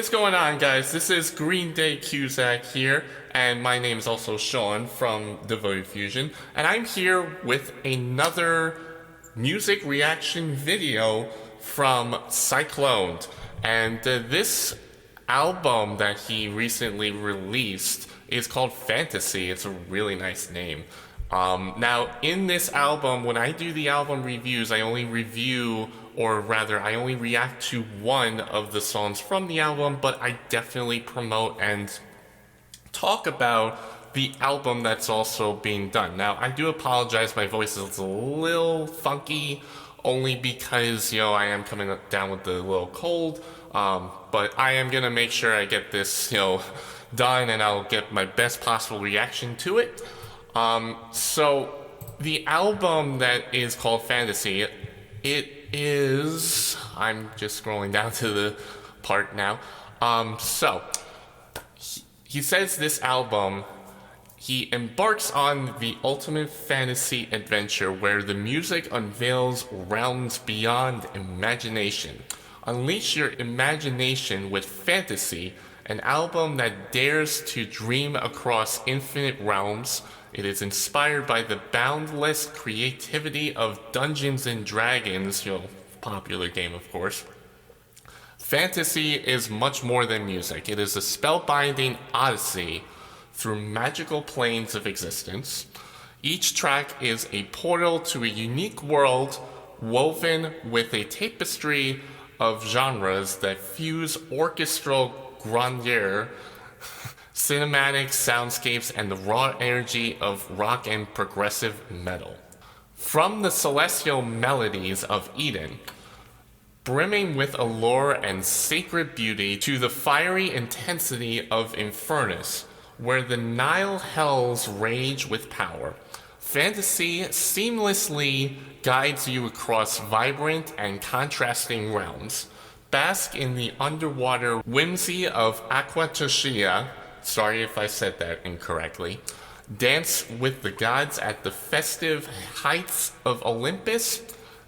what's going on, guys? This is GreenDayCusack here, and my name is also Sean from Devoted Fusion, and I'm here with another music reaction video from PsychCloned. And this album that he recently released is called Fantasy. It's a really nice name. Now, in this album, when I do the album reviews, I only react to one of the songs from the album, but I definitely promote and talk about the album that's also being done. Now, I do apologize, my voice is a little funky, only because, I am coming down with the little cold, but I am gonna make sure I get this, done, and I'll get my best possible reaction to it. So the album that is called Fantasy, it is, I'm just scrolling down to the part now. So he says this album, he embarks on the ultimate fantasy adventure where the music unveils realms beyond imagination. Unleash your imagination with Fantasy, an album that dares to dream across infinite realms. It is inspired by the boundless creativity of Dungeons and Dragons, popular game, of course. Fantasy is much more than music. It is a spellbinding odyssey through magical planes of existence. Each track is a portal to a unique world woven with a tapestry of genres that fuse orchestral grandeur, cinematic soundscapes, and the raw energy of rock and progressive metal. From the celestial melodies of Eden, brimming with allure and sacred beauty, to the fiery intensity of Infernus, where the Nile hells rage with power, Fantasy seamlessly guides you across vibrant and contrasting realms. Bask in the underwater whimsy of Aquatoscia. Sorry if I said that incorrectly. Dance with the gods at the festive heights of Olympus,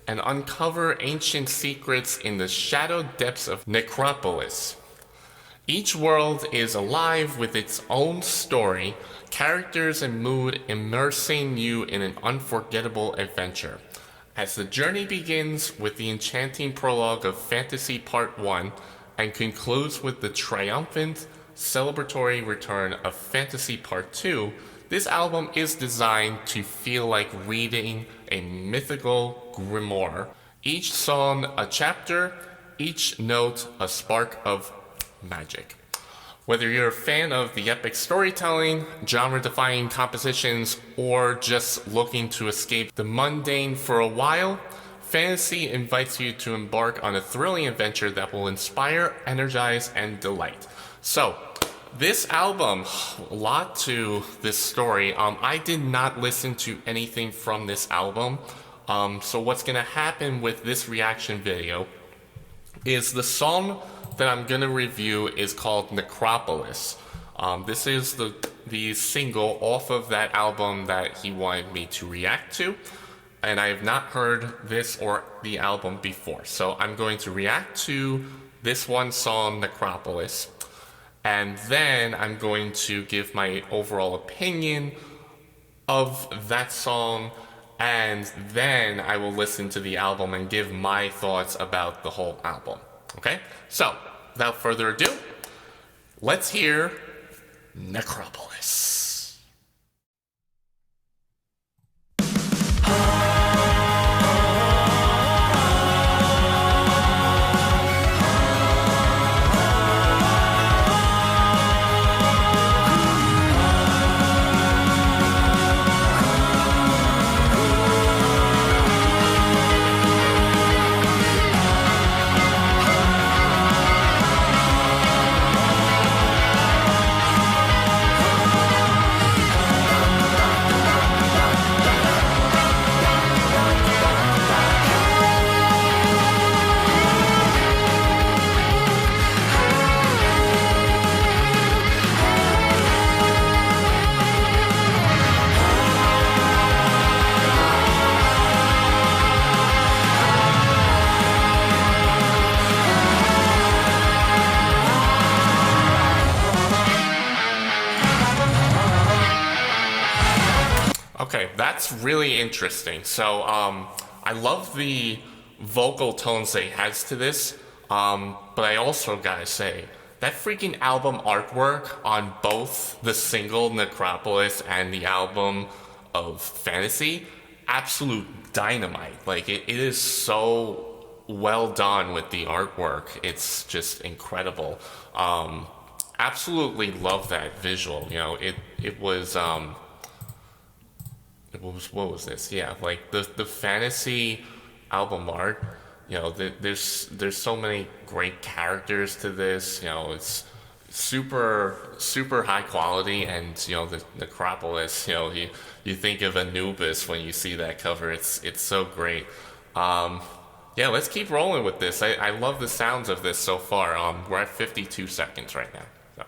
and uncover ancient secrets in the shadow depths of Necropolis. Each world is alive with its own story, characters and mood immersing you in an unforgettable adventure. As the journey begins with the enchanting prologue of Fantasy Part 1 and concludes with the triumphant, celebratory return of Fantasy Part 2, this album is designed to feel like reading a mythical grimoire. Each song a chapter, each note a spark of magic. Whether you're a fan of the epic storytelling, genre-defining compositions, or just looking to escape the mundane for a while, Fantasy invites you to embark on a thrilling adventure that will inspire, energize, and delight. So, this album, a lot to this story. I did not listen to anything from this album. So what's gonna happen with this reaction video is the song that I'm gonna review is called Necropolis. This is the single off of that album that he wanted me to react to, and I have not heard this or the album before. So I'm going to react to this one song, Necropolis, and then I'm going to give my overall opinion of that song, and then I will listen to the album and give my thoughts about the whole album. Okay? So, without further ado, let's hear Necropolis. Okay, that's really interesting. So, I love the vocal tones that he has to this, but I also gotta say, that freaking album artwork on both the single Necropolis and the album of Fantasy, absolute dynamite. Like, it is so well done with the artwork. It's just incredible. Absolutely love that visual. You know, it was what was this? Yeah, like the fantasy album art. You know, there's so many great characters to this. You know, it's super high quality, and you know the Necropolis. You know, you think of Anubis when you see that cover. It's so great. Yeah, let's keep rolling with this. I love the sounds of this so far. We're at 52 seconds right now. So.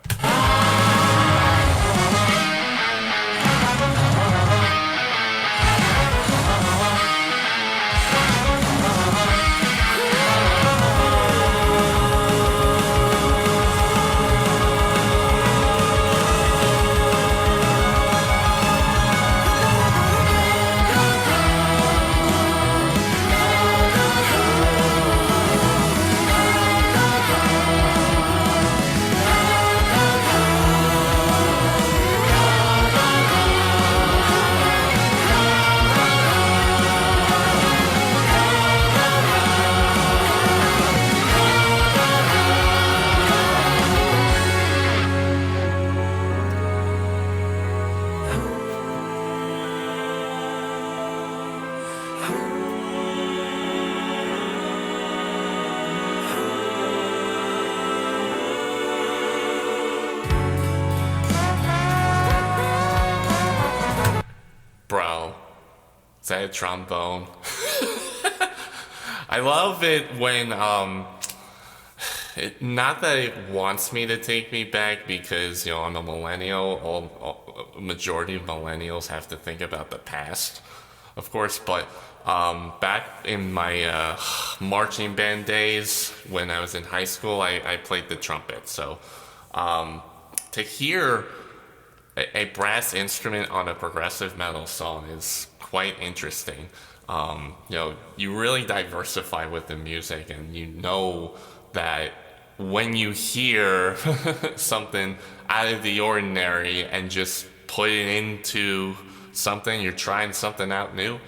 Bro, is that a trombone? I love it when, not that it wants me to take me back because, you know, I'm a millennial. Majority of millennials have to think about the past, of course, but back in my marching band days when I was in high school, I played the trumpet. So to hear a brass instrument on a progressive metal song is quite interesting. You know, you really diversify with the music, and you know that when you hear something out of the ordinary and just put it into something, you're trying something out new,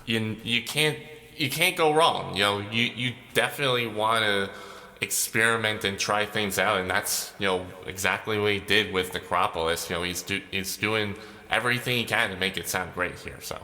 you can't go wrong. You know, you definitely want to experiment and try things out, and that's, you know, exactly what he did with Necropolis. You know, he's doing everything he can to make it sound great here. So.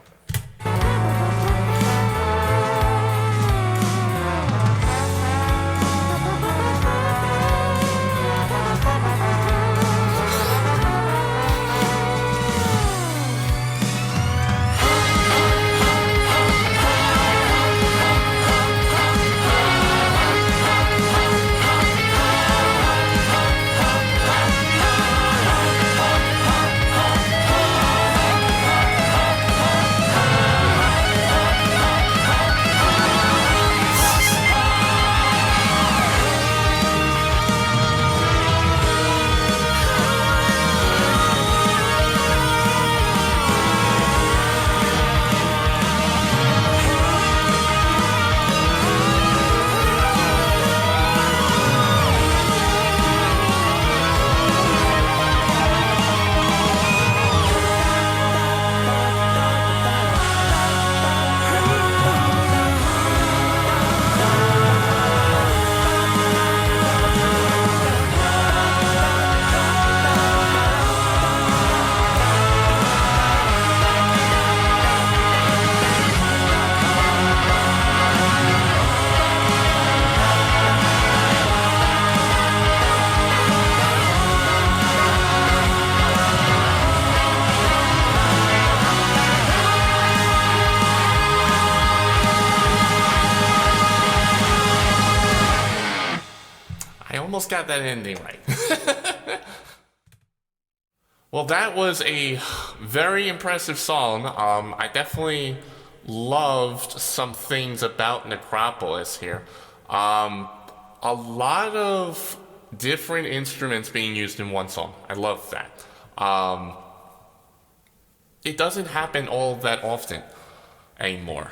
Almost got that ending right. Well, that was a very impressive song. I definitely loved some things about Necropolis here. A lot of different instruments being used in one song. I love that. it doesn't happen all that often anymore.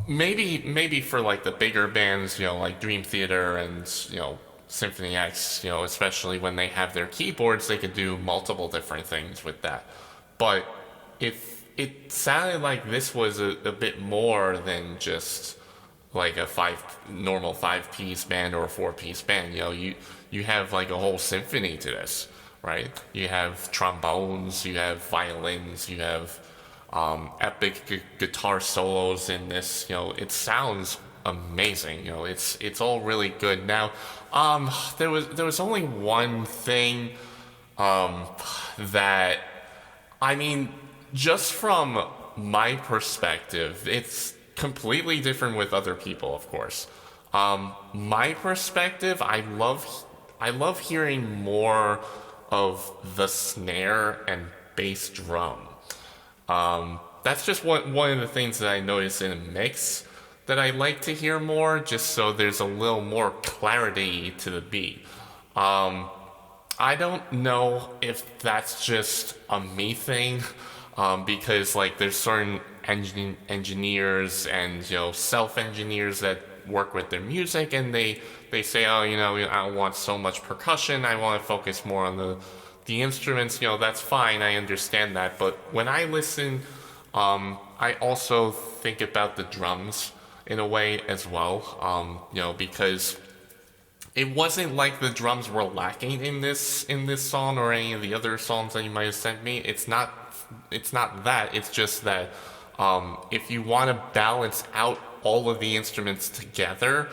Maybe for like the bigger bands, like Dream Theater and Symphony X, especially when they have their keyboards, they could do multiple different things with that. But if it sounded like this was a bit more than just like a normal 5-piece band or a 4-piece band. You have like a whole symphony to this, right? You have trombones, you have violins, you have epic guitar solos in this. It sounds amazing. It's all really good. Now, there was only one thing that, I mean, just from my perspective, it's completely different with other people, of course. My perspective, I love hearing more of the snare and bass drum. That's just one of the things that I notice in a mix that I like to hear more, just so there's a little more clarity to the beat. I don't know if that's just a me thing, because like there's certain engineers and self-engineers that work with their music, and they say, oh, I don't want so much percussion, I want to focus more on the instruments. That's fine, I understand that. But when I listen, I also think about the drums in a way as well, because it wasn't like the drums were lacking in this song or any of the other songs that you might have sent me. It's not that. It's just that if you want to balance out all of the instruments together,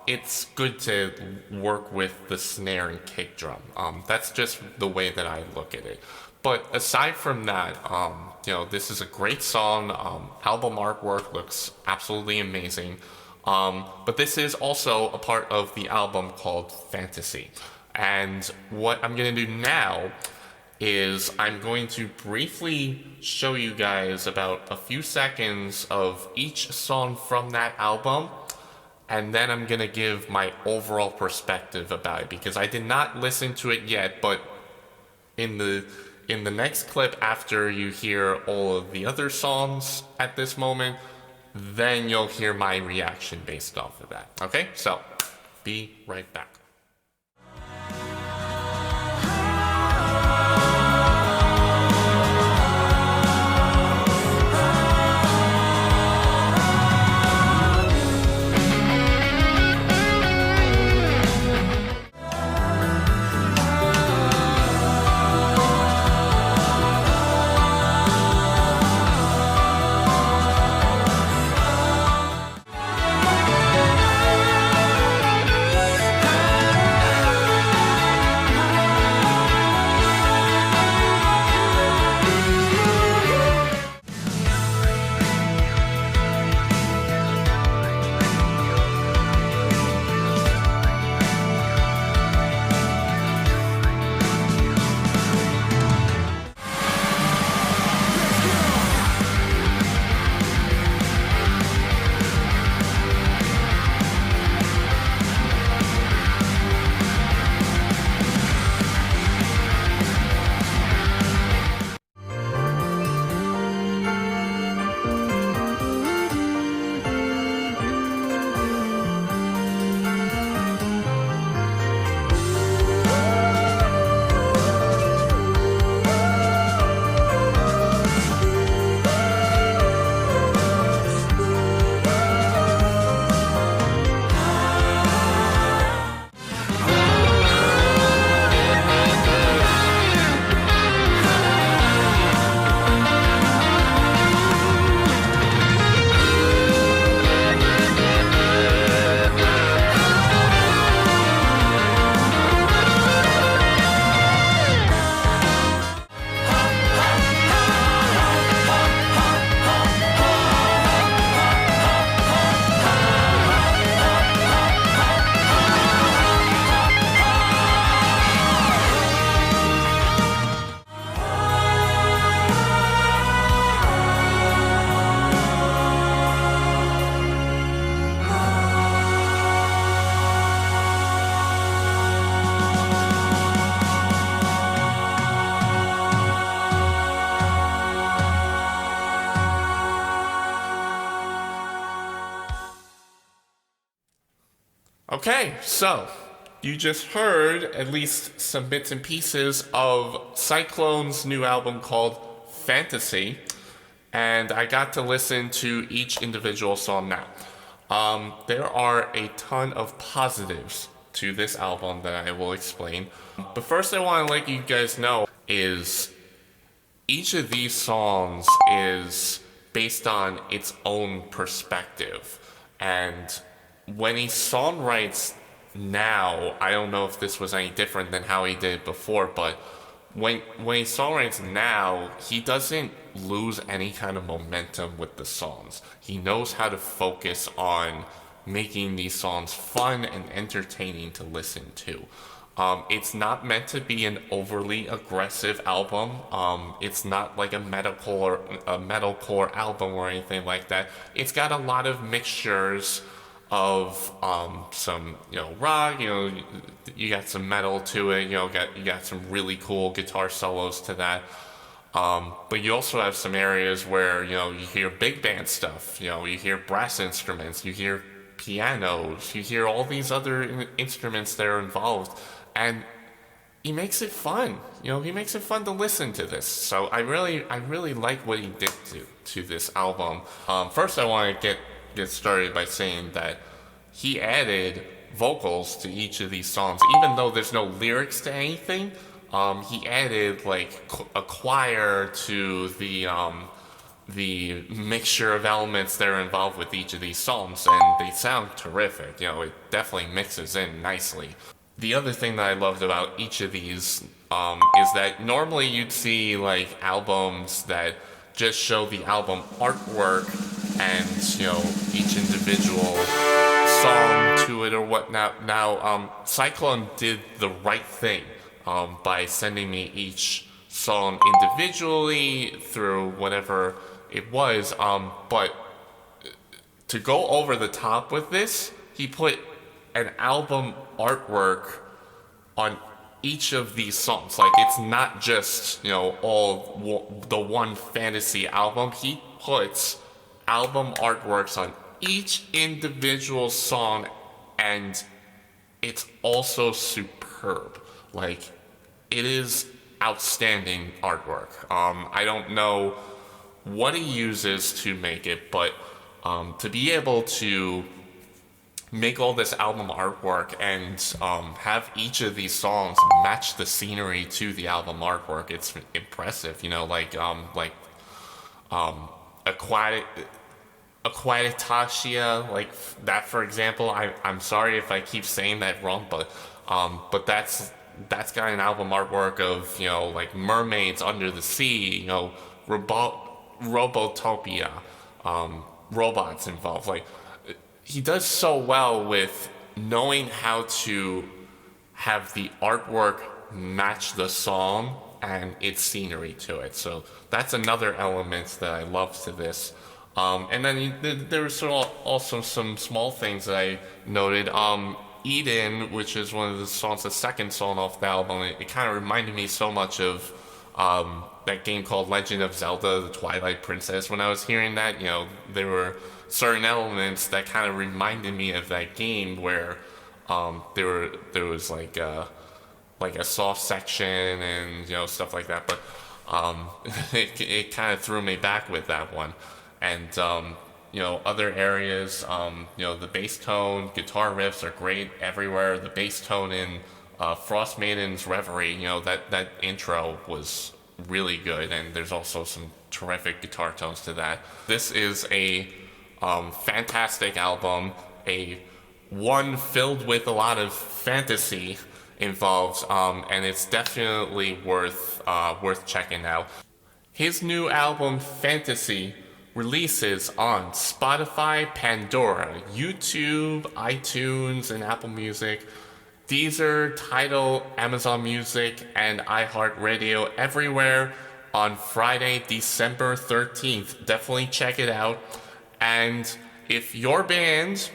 it's good to work with the snare and kick drum. That's just the way that I look at it. But aside from that, this is a great song. Album artwork looks absolutely amazing. But this is also a part of the album called Fantasy. And what I'm going to do now is I'm going to briefly show you guys about a few seconds of each song from that album, and then I'm going to give my overall perspective about it, because I did not listen to it yet, but in the next clip, after you hear all of the other songs at this moment, then you'll hear my reaction based off of that. Okay, so be right back. Okay, so you just heard at least some bits and pieces of PsychCloned's new album called Fantasy, and I got to listen to each individual song now. There are a ton of positives to this album that I will explain. But first I want to let you guys know is each of these songs is based on its own perspective. And when he songwrites now, I don't know if this was any different than how he did it before, but when he songwrites now, he doesn't lose any kind of momentum with the songs. He knows how to focus on making these songs fun and entertaining to listen to. It's not meant to be an overly aggressive album. It's not like a metalcore album or anything like that. It's got a lot of mixtures of some rock. You got some metal to it. You got some really cool guitar solos to that. But you also have some areas where you hear big band stuff. You hear brass instruments. You hear pianos. You hear all these other instruments that are involved. And he makes it fun. He makes it fun to listen to this. So I really like what he did to this album. First, I want to get started by saying that he added vocals to each of these songs, even though there's no lyrics to anything. He added like a choir to the mixture of elements that are involved with each of these songs, and they sound terrific. It definitely mixes in nicely. The other thing that I loved about each of these is that normally you'd see like albums that just show the album artwork and each individual song to it or whatnot. Now PsychCloned did the right thing by sending me each song individually through whatever it was. But to go over the top with this, he put an album artwork on each of these songs. Like, it's not just all the one fantasy album. He puts album artworks on each individual song, and it's also superb. Like, it is outstanding artwork. I don't know what he uses to make it, but to be able to make all this album artwork and have each of these songs match the scenery to the album artwork, it's impressive. Aquatitatia, like that, for example. I'm sorry if I keep saying that wrong, but that's got an album artwork of like mermaids under the sea, Robotopia, robots involved. Like, he does so well with knowing how to have the artwork match the song and its scenery to it. So that's another element that I love to this. And then there were also some small things that I noted. Eden, which is one of the songs, the second song off the album, it kind of reminded me so much of that game called Legend of Zelda: The Twilight Princess. When I was hearing that, there were certain elements that kind of reminded me of that game where there was like a soft section and stuff like that. But it kind of threw me back with that one. And other areas, the bass tone, guitar riffs are great everywhere. The bass tone in Frost Maiden's Reverie, that intro was really good, and there's also some terrific guitar tones to that. This is a fantastic album, one filled with a lot of fantasy involved, and it's definitely worth checking out. His new album, Fantasy, releases on Spotify, Pandora, YouTube, iTunes, and Apple Music, Deezer, Tidal, Amazon Music, and iHeartRadio, everywhere on Friday, December 13th. Definitely check it out. And if your band,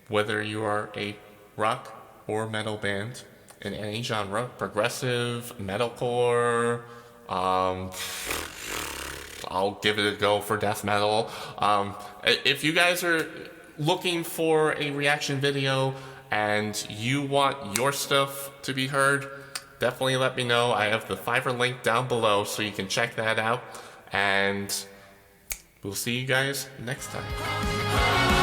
whether you are a rock or metal band in any genre, progressive, metalcore, I'll give it a go for death metal. If you guys are looking for a reaction video and you want your stuff to be heard, definitely let me know. I have the Fiverr link down below so you can check that out, and we'll see you guys next time.